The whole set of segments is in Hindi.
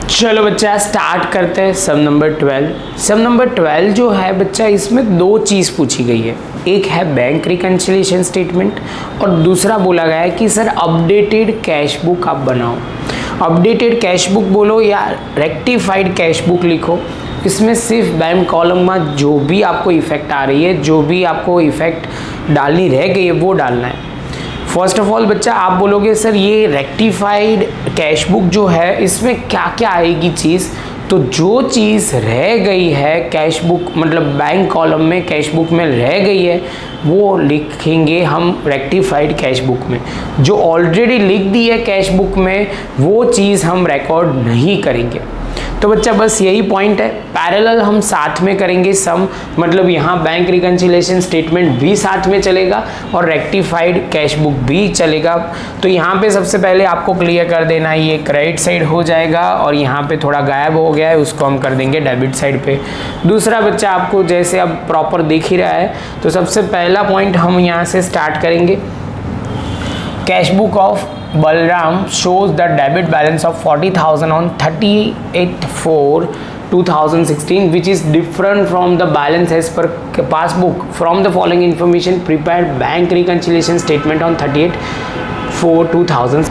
चलो बच्चा स्टार्ट करते हैं सम नंबर 12। सम नंबर 12 जो है बच्चा, इसमें दो चीज़ पूछी गई है। एक है बैंक रिकन्सिलिएशन स्टेटमेंट और दूसरा बोला गया है कि सर अपडेटेड कैश बुक आप बनाओ। अपडेटेड कैश बुक बोलो या रेक्टिफाइड कैश बुक लिखो, इसमें सिर्फ बैंक कॉलम में जो भी आपको इफेक्ट आ रही है, जो भी आपको इफेक्ट डालनी रह गई है वो डालना है। फर्स्ट ऑफ ऑल बच्चा आप बोलोगे सर ये रेक्टिफाइड कैश बुक जो है इसमें क्या क्या आएगी चीज़, तो जो चीज़ रह गई है कैश बुक मतलब बैंक कॉलम में कैश बुक में रह गई है वो लिखेंगे हम रेक्टिफाइड कैश बुक में। जो ऑलरेडी लिख दी है कैश बुक में वो चीज़ हम रिकॉर्ड नहीं करेंगे। तो बच्चा बस यही पॉइंट है। पैरेलल हम साथ में करेंगे सम, मतलब यहाँ बैंक रिकन्सिलिएशन स्टेटमेंट भी साथ में चलेगा और रेक्टिफाइड कैश बुक भी चलेगा। तो यहाँ पे सबसे पहले आपको क्लियर कर देना है ये क्रेडिट साइड हो जाएगा और यहाँ पे थोड़ा गायब हो गया है उसको हम कर देंगे डेबिट साइड पे। दूसरा बच्चा आपको जैसे अब प्रॉपर दिख ही रहा है, तो सबसे पहला पॉइंट हम यहाँ से स्टार्ट करेंगे। Cash book of Balram shows the debit balance of 40,000 on 38/4/2016 which is different from the balance as per passbook. From the following information prepared bank reconciliation statement on 38/4/2000।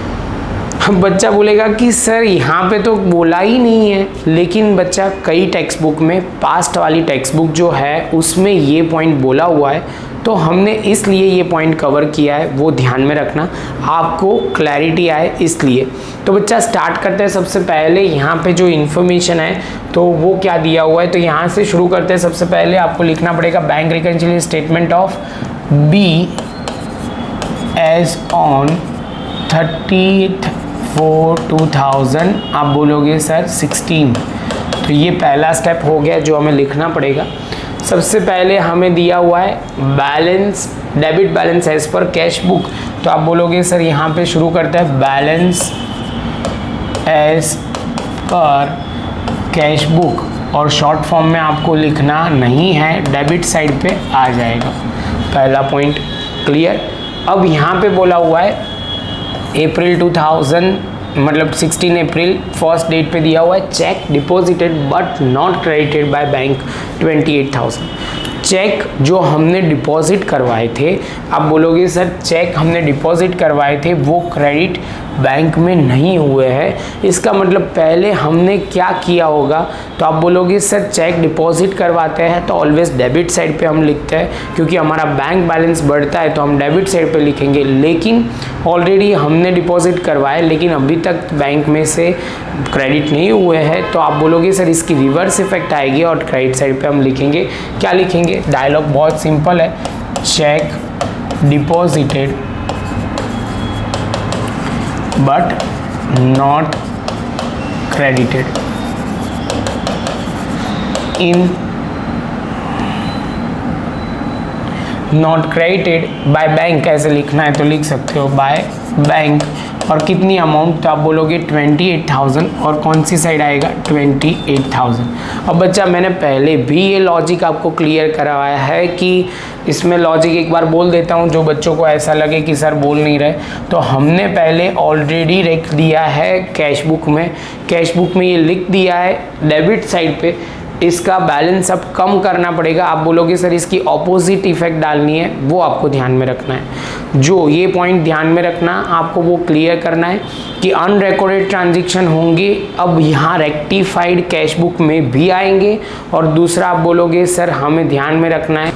बच्चा बोलेगा कि सर यहाँ पे तो बोला ही नहीं है, लेकिन बच्चा कई टेक्स्ट बुक में पास्ट वाली टेक्स्ट बुक जो है उसमें ये पॉइंट बोला हुआ है, तो हमने इसलिए ये पॉइंट कवर किया है, वो ध्यान में रखना आपको क्लैरिटी आए इसलिए। तो बच्चा स्टार्ट करते हैं। सबसे पहले यहाँ पे जो इन्फॉर्मेशन है तो वो क्या दिया हुआ है, तो यहाँ से शुरू करते हैं। सबसे पहले आपको लिखना पड़ेगा bank reconciliation statement of B as on 30/4/2000। आप बोलोगे सर 16, तो ये पहला स्टेप हो गया जो हमें लिखना पड़ेगा। सबसे पहले हमें दिया हुआ है balance, debit balance as per cash book, तो आप बोलोगे सर यहाँ पे शुरू करते हैं balance as per cash book और शॉर्ट फॉर्म में आपको लिखना नहीं है, डेबिट साइड पे आ जाएगा। पहला पॉइंट क्लियर। अब यहाँ पे बोला हुआ है अप्रैल 2000 मतलब 16 अप्रैल फर्स्ट डेट पे दिया हुआ है cheque deposited but not credited by bank 28,000। Cheque जो हमने डिपॉजिट करवाए थे, आप बोलोगे सर चेक हमने डिपॉजिट करवाए थे वो क्रेडिट बैंक में नहीं हुए हैं, इसका मतलब पहले हमने क्या किया होगा, तो आप बोलोगे सर चेक डिपॉजिट करवाते हैं तो ऑलवेज डेबिट साइड पे हम लिखते हैं, क्योंकि हमारा बैंक बैलेंस बढ़ता है तो हम डेबिट साइड पे लिखेंगे। लेकिन ऑलरेडी हमने डिपॉजिट करवाए लेकिन अभी तक बैंक में से क्रेडिट नहीं हुए हैं, तो आप बोलोगे सर इसकी रिवर्स इफेक्ट आएगी और क्रेडिट साइड पे हम लिखेंगे। क्या लिखेंगे? डायलॉग बहुत सिंपल है, cheque deposited but not credited in not credited by bank, ऐसे लिखना है तो लिख सकते हो by बैंक। और कितनी अमाउंट, तो आप बोलोगे 28,000 और कौन सी साइड आएगा 28,000। अब बच्चा मैंने पहले भी ये लॉजिक आपको क्लियर करवाया है कि इसमें लॉजिक एक बार बोल देता हूँ जो बच्चों को ऐसा लगे कि सर बोल नहीं रहे, तो हमने पहले ऑलरेडी लिख दिया है कैश बुक में, कैश बुक में ये लिख दिया है डेबिट साइड पे, इसका बैलेंस अब कम करना पड़ेगा। आप बोलोगे सर इसकी ऑपोजिट इफेक्ट डालनी है, वो आपको ध्यान में रखना है। जो ये पॉइंट ध्यान में रखना आपको वो क्लियर करना है कि अनरिकॉर्डेड ट्रांजैक्शन होंगे, अब यहाँ रेक्टिफाइड कैश बुक में भी आएंगे। और दूसरा आप बोलोगे सर हमें ध्यान में रखना है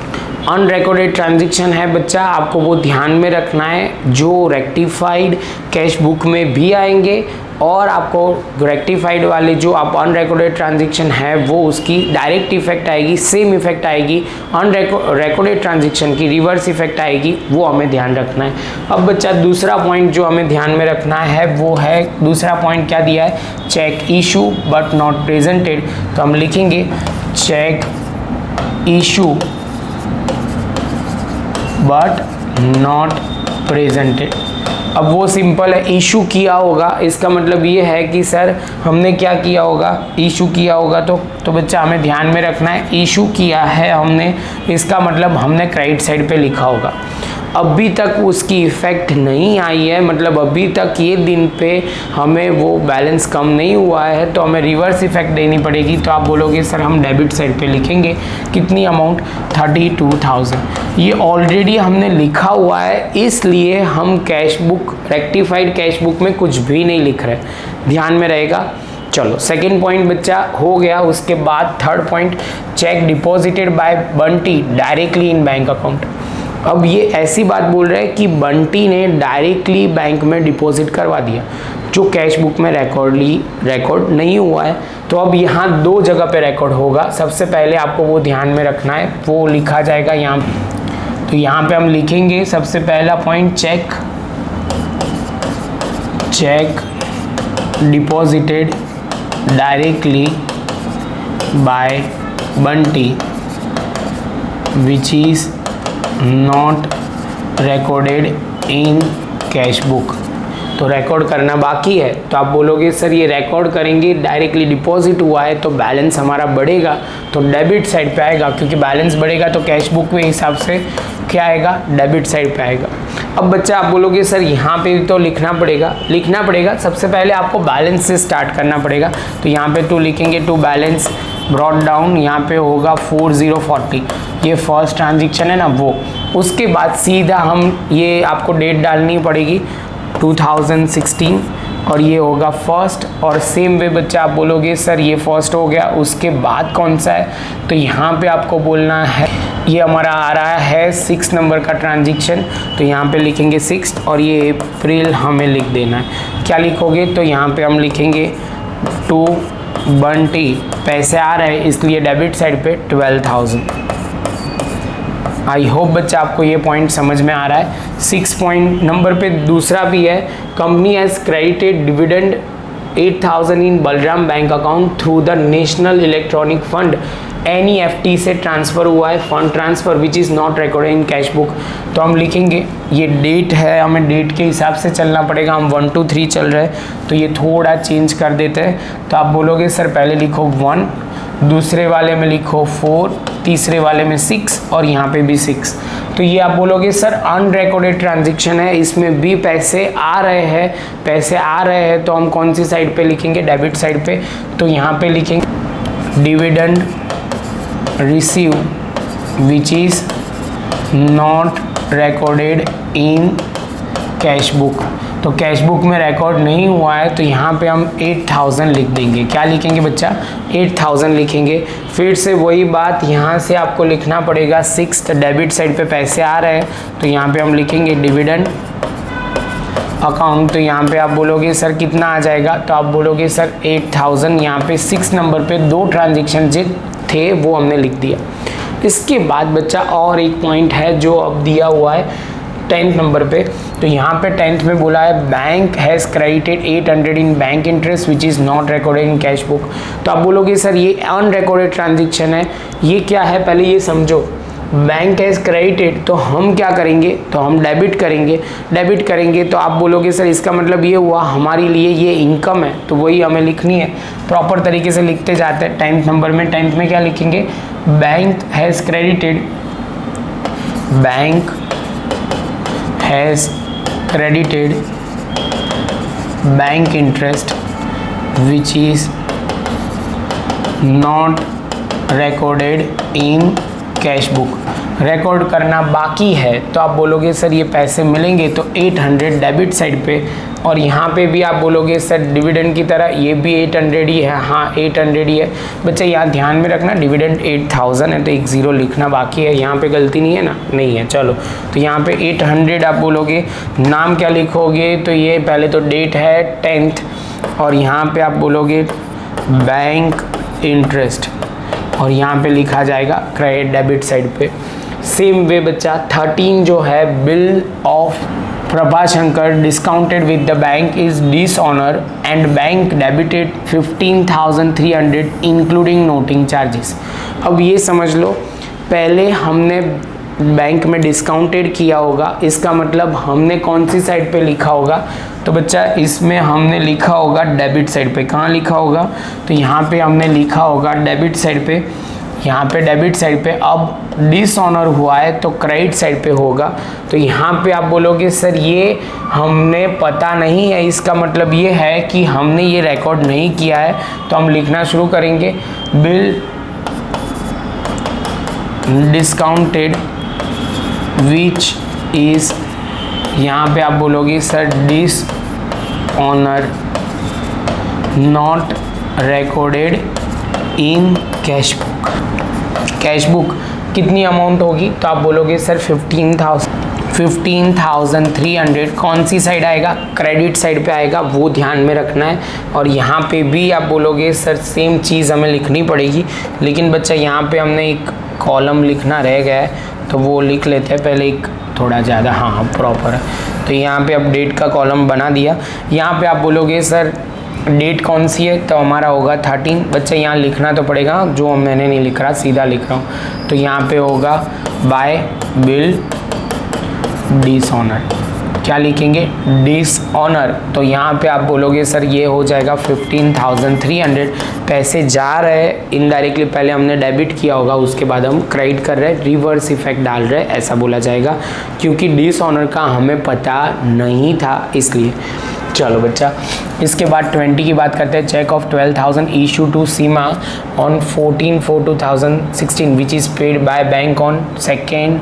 अनरिकॉर्डेड ट्रांजैक्शन है बच्चा, आपको वो ध्यान में रखना है जो रेक्टिफाइड कैश बुक में भी आएंगे और आपको रेक्टिफाइड वाले जो आप अनरिकॉर्डेड ट्रांजैक्शन है वो उसकी डायरेक्ट इफेक्ट आएगी, सेम इफेक्ट आएगी, अनरिकॉर्डेड ट्रांजैक्शन की रिवर्स इफेक्ट आएगी, वो हमें ध्यान रखना है। अब बच्चा दूसरा पॉइंट जो हमें ध्यान में रखना है वो है, दूसरा पॉइंट क्या दिया है, cheque issue but not presented, तो हम लिखेंगे cheque issue but not presented. अब वो सिंपल है, इशू किया होगा, इसका मतलब ये है कि सर हमने क्या किया होगा, इशू किया होगा, तो बच्चा हमें ध्यान में रखना है इशू किया है हमने, इसका मतलब हमने क्रेडिट साइड पे लिखा होगा। अभी तक उसकी इफ़ेक्ट नहीं आई है, मतलब अभी तक ये दिन पे हमें वो बैलेंस कम नहीं हुआ है, तो हमें रिवर्स इफेक्ट देनी पड़ेगी। तो आप बोलोगे सर हम डेबिट साइड पे लिखेंगे कितनी अमाउंट, 32,000। ये ऑलरेडी हमने लिखा हुआ है, इसलिए हम cash book, rectified cash book में कुछ भी नहीं लिख रहे, ध्यान में रहेगा। चलो सेकंड पॉइंट बच्चा हो गया। उसके बाद third point, cheque deposited bye Bunty directly in bank account. अब ये ऐसी बात बोल रहे हैं कि बंटी ने डायरेक्टली बैंक में डिपॉजिट करवा दिया, जो कैश बुक में रिकॉर्ड नहीं हुआ है। तो अब यहाँ दो जगह पे रिकॉर्ड होगा। सबसे पहले आपको वो ध्यान में रखना है, वो लिखा जाएगा यहाँ। तो यहाँ पे हम लिखेंगे सबसे पहला point, cheque deposited directly by Bunty which is not recorded in cash book. तो रिकॉर्ड करना बाकी है, तो आप बोलोगे सर ये रिकॉर्ड करेंगे, डायरेक्टली डिपॉजिट हुआ है तो बैलेंस हमारा बढ़ेगा, तो डेबिट साइड पे आएगा, क्योंकि बैलेंस बढ़ेगा तो कैश बुक के हिसाब से क्या आएगा, डेबिट साइड पे आएगा। अब बच्चा आप बोलोगे सर यहाँ पे भी तो लिखना पड़ेगा। सबसे पहले आपको बैलेंस से स्टार्ट करना पड़ेगा। तो यहाँ पे टू लिखेंगे, टू बैलेंस ब्रॉट डाउन, यहाँ पे होगा 4040, ये फर्स्ट ट्रांजेक्शन है ना वो। उसके बाद सीधा हम ये आपको डेट डालनी पड़ेगी 2016, और ये होगा फर्स्ट। और सेम वे बच्चा आप बोलोगे सर ये फर्स्ट हो गया, उसके बाद कौन सा है, तो यहाँ पे आपको बोलना है, ये हमारा आ रहा है 6 नंबर का ट्रांजेक्शन, तो यहाँ पे लिखेंगे 6, और ये अप्रैल हमें लिख देना है। क्या लिखोगे, तो यहाँ पे हम लिखेंगे टू बंटी, पैसे आ रहे हैं इसलिए डेबिट साइड पे 12,000। आई होप बच्चा आपको ये पॉइंट समझ में आ रहा है। 6 पॉइंट नंबर पे दूसरा भी है, company has credited dividend 8,000 in Balram bank account through the national electronic fund, NEFT से ट्रांसफ़र हुआ है fund transfer which is not recorded in cash book. तो हम लिखेंगे, ये डेट है, हमें डेट के हिसाब से चलना पड़ेगा, हम 1 2 3 चल रहे हैं, तो ये थोड़ा चेंज कर देते हैं। तो आप बोलोगे सर पहले लिखो 1, दूसरे वाले में लिखो 4, तीसरे वाले में 6, और यहाँ पे भी 6। तो ये आप बोलोगे सर अनरिकॉर्डेड ट्रांजेक्शन है, इसमें भी पैसे आ रहे हैं, तो हम कौन सी साइड पे लिखेंगे, डेबिट साइड पे। तो यहाँ पे लिखेंगे dividend receive which is not recorded in cash book. तो कैश बुक में रिकॉर्ड नहीं हुआ है, तो यहाँ पे हम 8,000 लिख देंगे। क्या लिखेंगे बच्चा, 8,000 लिखेंगे। फिर से वही बात, यहाँ से आपको लिखना पड़ेगा 6, डेबिट साइड पे पैसे आ रहे हैं, तो यहाँ पे हम लिखेंगे डिविडेंड अकाउंट। तो यहाँ पे आप बोलोगे सर कितना आ जाएगा, तो आप बोलोगे सर 8,000। यहाँ पे 6 नंबर पे 2 ट्रांजेक्शन जो थे वो हमने लिख दिया। इसके बाद बच्चा और एक पॉइंट है जो अब दिया हुआ है 10th नंबर पे। तो यहाँ पे 10th में बोला है bank has credited 800 in bank interest which is not recorded in cash book. तो आप बोलोगे सर ये अनरिकॉर्डेड ट्रांजेक्शन है, ये क्या है, पहले ये समझो। बैंक हैज़ क्रेडिटेड, तो हम क्या करेंगे, तो हम डेबिट करेंगे। तो आप बोलोगे सर इसका मतलब ये हुआ हमारे लिए ये इनकम है, तो वही हमें लिखनी है, प्रॉपर तरीके से लिखते जाते हैं। 10th नंबर में 10th में क्या लिखेंगे, bank has credited, bank has credited bank interest which is not recorded in cash book. Record करना बाकी है, तो आप बोलोगे सर ये पैसे मिलेंगे, तो 800 डेबिट साइड पे। और यहाँ पे भी आप बोलोगे सर डिविडेंड की तरह ये भी 800 ही है, हाँ 800 ही है। बच्चे यहाँ ध्यान में रखना डिविडेंड 8,000 है, तो एक 0 लिखना बाकी है, यहाँ पे गलती नहीं है ना, नहीं है। चलो तो यहाँ पे 800 आप बोलोगे, नाम क्या लिखोगे, तो ये पहले तो डेट है 10th, और यहाँ पे आप बोलोगे बैंक इंटरेस्ट, और यहाँ पे लिखा जाएगा क्रेडिट डेबिट साइड पे। सेम वे बच्चा 13 जो है, bill of Prabhashankar discounted with the bank is dishonour and bank debited 15,300 including noting charges. अब ये समझ लो, पहले हमने बैंक में डिस्काउंटेड किया होगा, इसका मतलब हमने कौन सी साइड पे लिखा होगा, तो बच्चा इसमें हमने लिखा होगा डेबिट साइड पे। कहाँ लिखा होगा, तो यहाँ पे हमने लिखा होगा डेबिट साइड पे। यहाँ पे डेबिट साइड पे, अब डिसऑनर हुआ है तो क्रेडिट साइड पे होगा। तो यहाँ पे आप बोलोगे सर ये हमने पता नहीं है, इसका मतलब ये है कि हमने ये रिकॉर्ड नहीं किया है। तो हम लिखना शुरू करेंगे, बिल डिस्काउंटेड विच इज, यहाँ पे आप बोलोगे sir dishonour not recorded in cash book. Cash book कितनी अमाउंट होगी, तो आप बोलोगे सर 15,300। कौन सी साइड आएगा, क्रेडिट साइड पे आएगा, वो ध्यान में रखना है। और यहाँ पे भी आप बोलोगे सर सेम चीज़ हमें लिखनी पड़ेगी, लेकिन बच्चा यहाँ पे हमने एक कॉलम लिखना रह गया है तो वो लिख लेते हैं पहले, एक थोड़ा ज़्यादा, हाँ प्रॉपर है। तो यहाँ पे अब डेट का कॉलम बना दिया। यहाँ पे आप बोलोगे सर डेट कौन सी है, तो हमारा होगा 13। बच्चा यहाँ लिखना तो पड़ेगा, जो मैंने नहीं लिख रहा, सीधा लिख रहा हूँ। तो यहाँ पे होगा बाय बिल डिसऑनर। क्या लिखेंगे, डिसऑनर। तो यहाँ पे आप बोलोगे सर ये हो जाएगा 15,300। पैसे जा रहे हैं इनडायरेक्टली, पहले हमने डेबिट किया होगा, उसके बाद हम क्रेडिट कर रहे हैं, रिवर्स इफेक्ट डाल रहे हैं, ऐसा बोला जाएगा, क्योंकि डिसऑनर का हमें पता नहीं था इसलिए। चलो बच्चा, इसके बाद 20 की बात करते हैं। Cheque of 12,000 issue to Seema on 14/4/2016 which is paid by bank on 2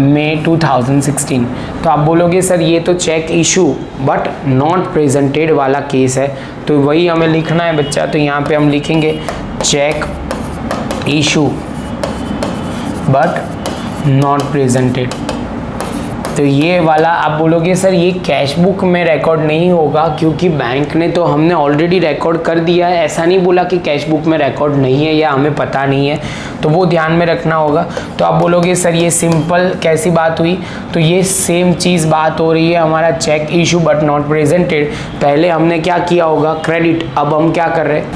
May 2016। तो आप बोलोगे सर ये तो cheque issue but not presented वाला केस है, तो वही हमें लिखना है बच्चा। तो यहाँ पे हम लिखेंगे cheque issue but not presented. तो ये वाला आप बोलोगे सर ये कैश बुक में रिकॉर्ड नहीं होगा, क्योंकि बैंक ने तो हमने ऑलरेडी रिकॉर्ड कर दिया है, ऐसा नहीं बोला कि कैश बुक में रिकॉर्ड नहीं है या हमें पता नहीं है, तो वो ध्यान में रखना होगा। तो आप बोलोगे सर ये सिंपल कैसी बात हुई, तो ये सेम चीज़ बात हो रही है हमारा cheque issue but not presented. पहले हमने क्या किया होगा, क्रेडिट, अब हम क्या कर रहे हैं।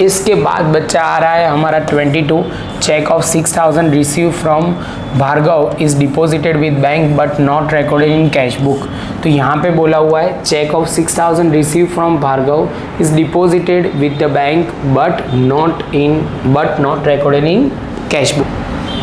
इसके बाद बच्चा आ रहा है हमारा 22, cheque of 6,000 receive from Bhargav is deposited with bank but not recorded in cash book. तो यहाँ पे बोला हुआ है cheque of 6,000 receive from Bhargav is deposited with the bank but not recorded in cash book.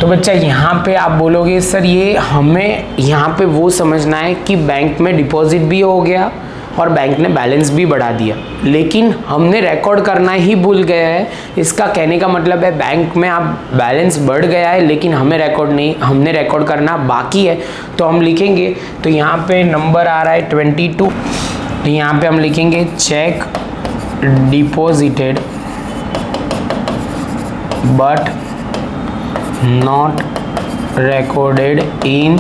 तो बच्चा यहाँ पे आप बोलोगे सर ये हमें यहाँ पे वो समझना है कि बैंक में डिपॉजिट भी हो गया और बैंक ने बैलेंस भी बढ़ा दिया, लेकिन हमने रिकॉर्ड करना ही भूल गए हैं। इसका कहने का मतलब है बैंक में आप बैलेंस बढ़ गया है, लेकिन हमें रिकॉर्ड नहीं, हमने रिकॉर्ड करना बाकी है। तो हम लिखेंगे, तो यहाँ पे नंबर आ रहा है 22, तो यहाँ पे हम लिखेंगे check deposited but not recorded in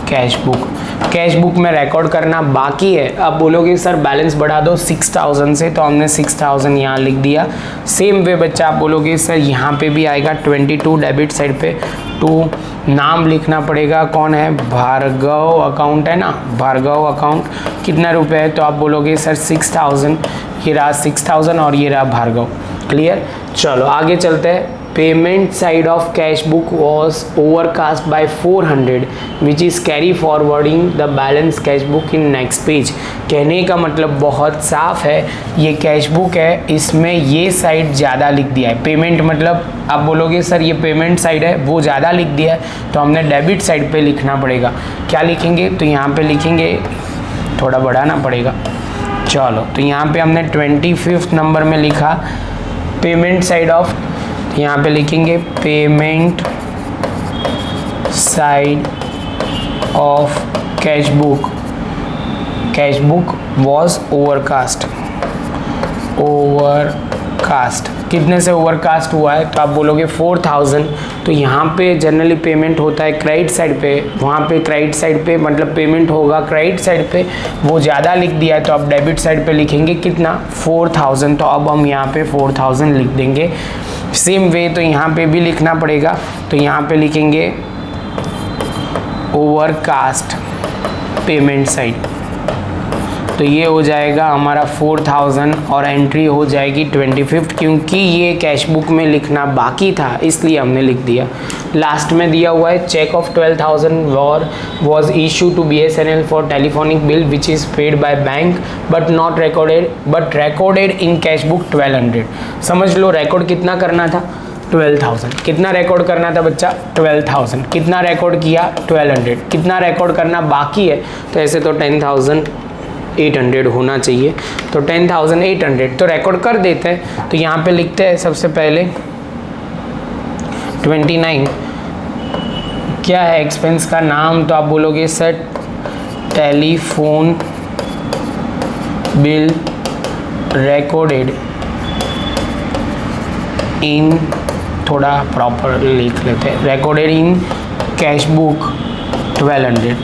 cash book. Cash book में रिकॉर्ड करना बाकी है। अब बोलोगे सर बैलेंस बढ़ा दो 6,000 से, तो हमने 6,000 यहाँ लिख दिया। सेम वे बच्चा आप बोलोगे सर यहाँ पे भी आएगा 22 डेबिट साइड पे, तो नाम लिखना पड़ेगा, कौन है, भार्गव अकाउंट है ना, भार्गव अकाउंट, कितना रुपए है, तो आप बोलोगे सर 6,000, ये रहा 6,000 और ये रहा भार्गव। क्लियर। चलो आगे चलते हैं। Payment side of cash book was overcast bye 400 which is carry forwarding the balance cash book in next page. कहने का मतलब बहुत साफ है, ये कैश बुक है, इसमें ये साइड ज़्यादा लिख दिया है। पेमेंट मतलब आप बोलोगे सर ये पेमेंट साइड है, वो ज़्यादा लिख दिया है, तो हमने डेबिट साइड पे लिखना पड़ेगा। क्या लिखेंगे, तो यहाँ पे लिखेंगे, थोड़ा बढ़ाना पड़ेगा। चलो तो यहाँ पे हमने 25 नंबर में लिखा पेमेंट साइड ऑफ, यहाँ पे लिखेंगे payment side of cash book was overcast. कितने से ओवरकास्ट हुआ है, तो आप बोलोगे 4,000। तो यहाँ पे जनरली पेमेंट होता है क्रेडिट साइड पे, वहाँ पे क्रेडिट साइड पे मतलब पेमेंट होगा क्रेडिट साइड पे, वो ज़्यादा लिख दिया है, तो आप डेबिट साइड पे लिखेंगे कितना, 4,000। तो अब हम यहाँ पे 4,000 लिख देंगे। सेम वे तो यहाँ पे भी लिखना पड़ेगा, तो यहाँ पे लिखेंगे ओवरकास्ट पेमेंट साइड। तो ये हो जाएगा हमारा 4000 और एंट्री हो जाएगी 25, क्योंकि ये कैश बुक में लिखना बाकी था इसलिए हमने लिख दिया। लास्ट में दिया हुआ है cheque of 12,000 was issued to BSNL for telephonic bill which is paid by bank but not recorded in cash book 1200। समझ लो रिकॉर्ड कितना करना था 12,000, कितना रिकॉर्ड करना था बच्चा 12,000, कितना रिकॉर्ड किया 1200, कितना रिकॉर्ड करना बाकी है तो ऐसे तो 10,800 होना चाहिए, तो 10,800 तो रिकॉर्ड कर देते हैं। तो यहाँ पे लिखते हैं सबसे पहले 29 क्या है एक्सपेंस का नाम, तो आप बोलोगे sir telephone bill recorded in, थोड़ा प्रॉपर लिख लेते हैं, रिकॉर्डेड इन कैश बुक 1200।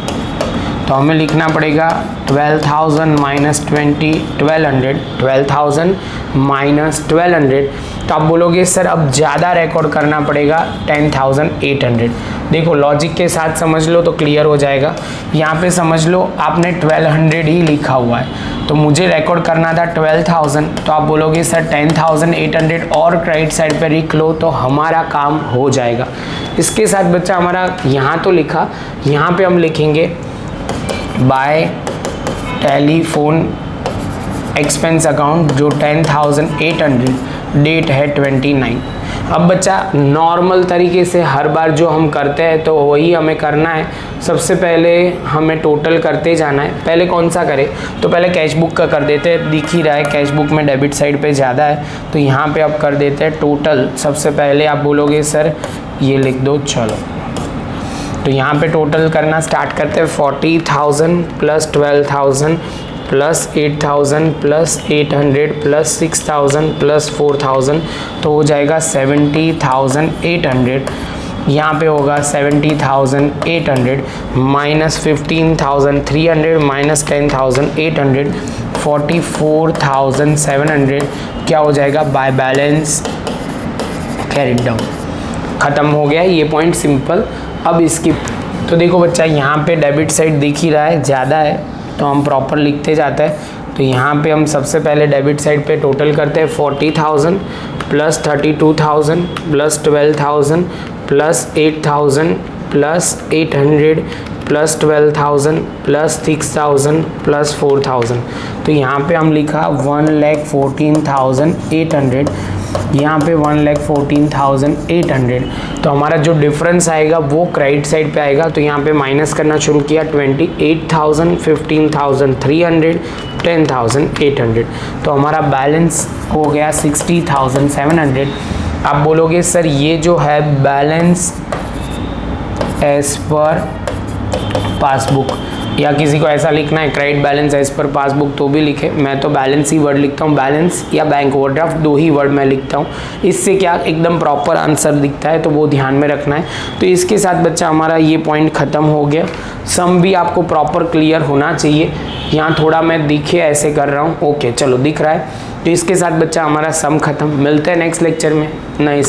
तो हमें लिखना पड़ेगा 12,000 माइनस 1200, 12,000 माइनस 1200। तो आप बोलोगे सर अब ज़्यादा रिकॉर्ड करना पड़ेगा 10,800। देखो लॉजिक के साथ समझ लो तो क्लियर हो जाएगा। यहाँ पे समझ लो आपने 1200 ही लिखा हुआ है, तो मुझे रिकॉर्ड करना था 12,000, तो आप बोलोगे सर 10,800 और क्रेडिट साइड पे लिख लो तो हमारा काम हो जाएगा। इसके साथ बच्चा हमारा यहाँ तो लिखा, यहाँ पे हम लिखेंगे बाय टेलीफोन एक्सपेंस अकाउंट जो 10,800, डेट है 29। अब बच्चा नॉर्मल तरीके से हर बार जो हम करते हैं तो वही हमें करना है। सबसे पहले हमें टोटल करते जाना है। पहले कौन सा करें, तो पहले कैश बुक का कर देते हैं, दिख ही रहा है कैश बुक में डेबिट साइड पे ज़्यादा है, तो यहाँ पे अब कर देते हैं टोटल। सबसे पहले आप बोलोगे सर ये लिख दो, चलो तो यहाँ पे टोटल करना स्टार्ट करते हैं। 40,000 plus 12,000 plus 8,000 plus 800 plus 6,000 plus 4,000, तो हो जाएगा 70,800। यहाँ पे होगा 70,800 माइनस 15,300 माइनस 10,800, 44,700 क्या हो जाएगा बाय बैलेंस कैरिड डाउन। ख़त्म हो गया ये पॉइंट सिंपल। अब इसकी तो देखो बच्चा यहाँ पे डेबिट साइड दिख ही रहा है ज़्यादा है, तो हम प्रॉपर लिखते जाते हैं। तो यहाँ पे हम सबसे पहले डेबिट साइड पे टोटल करते हैं 40,000 plus 32,000 plus 12,000 plus 8,000 plus 800 plus 12,000 plus 6,000 plus 4,000। तो यहाँ पे हम लिखा 1,14,800, यहाँ पे 1,14,800। तो हमारा जो डिफरेंस आएगा वो क्रेडिट साइड पे आएगा, तो यहाँ पे माइनस करना शुरू किया 28,000, 15,300, 10,800। तो हमारा बैलेंस हो गया 60,700। आप बोलोगे सर ये जो है बैलेंस एज पर पासबुक, या किसी को ऐसा लिखना है credit balance as per passbook तो भी लिखे, मैं तो बैलेंस ही वर्ड लिखता हूँ, बैलेंस या बैंक ओवरड्राफ्ट दो ही वर्ड मैं लिखता हूँ। इससे क्या एकदम प्रॉपर आंसर दिखता है, तो वो ध्यान में रखना है। तो इसके साथ बच्चा हमारा ये पॉइंट ख़त्म हो गया। सम भी आपको प्रॉपर क्लियर होना चाहिए, यहाँ थोड़ा मैं दिखे ऐसे कर रहा हूँ, ओके चलो दिख रहा है। तो इसके साथ बच्चा हमारा सम ख़त्म। मिलते हैं नेक्स्ट लेक्चर में नए